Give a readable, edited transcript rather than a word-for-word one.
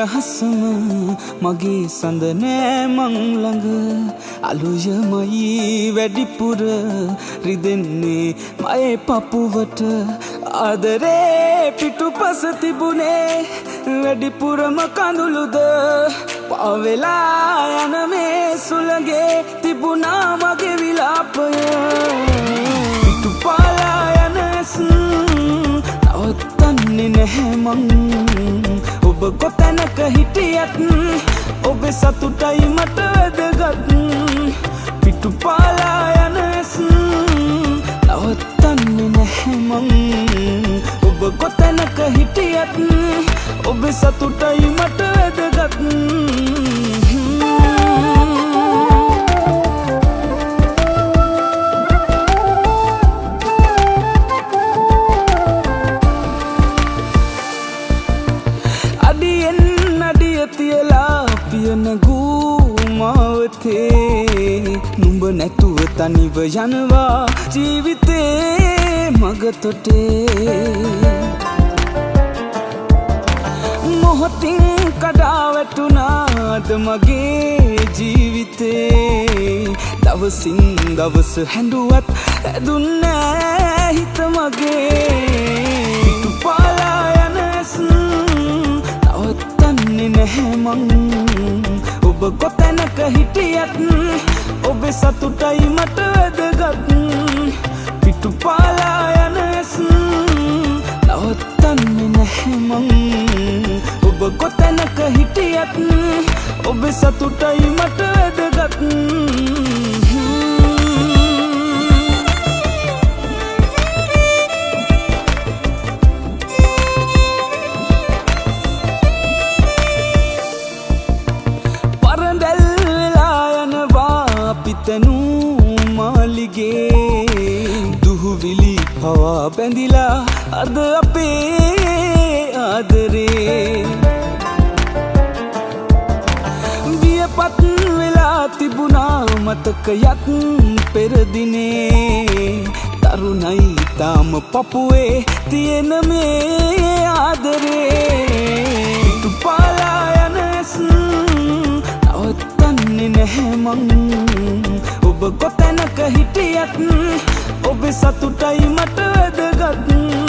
නිදහසම මගේ සඳ නෑ මං ළඟ අලුයමයි වැඩිපුර රිදෙන්නේ මයේ පපුවට ආදරේ පිටුපස තිබුණේ වැඩිපුරම කඳුළුද පාවෙලා යන මේ සුළඟේ තිබුණා මගේ විලාපය පිටුපාලා යන නවත්තන්නේ නැහැ මං ඔබ කොතැනක හිටියත් ඔබේ සතුටයි මට වැදගත් පිටුපාලා යන නවත්තන්නේ නැහැ මං ඔබ කොතැනක හිටියත් ඔබේ සතුටයි මට වැදගත් තියලා පියන ගූමාවතේ නුඹ නැතුව තනිව යනවා ජීවිතේ මගතොටේ මොහොතින් කඩා වැටුණාද මගේ ජීවිතේ දවසින් දවස හැඬුවත් ඇදුන්නෑ හිත මගේ පිටුපාලා යන නවත්තන්නේ නැහැ මං ඔබ කොතැනක හිටියත් ඔබේ සතුටයි මට වැදගත් පිටුපාලා යන නවත්තන්නේ නැහැ මං ඔබ කොතැනක හිටියත් ඔබේ සතුටයි මට වැදගත් පිතනූ මාලිගේ දුහුවිලි පවා බැඳිලා අද අපේ ආදරේ වියපත් වෙලා තිබුණා මතකයක් පෙරදිනේ තරුණයි තාම පපුවේ තියෙන මේ ආදරේ පිටුපාලා යන නවත්තන්නේ නැහැ මං ඔබ කොතැනක හිටියත් ඔබේ සතුටයි මට වැදගත්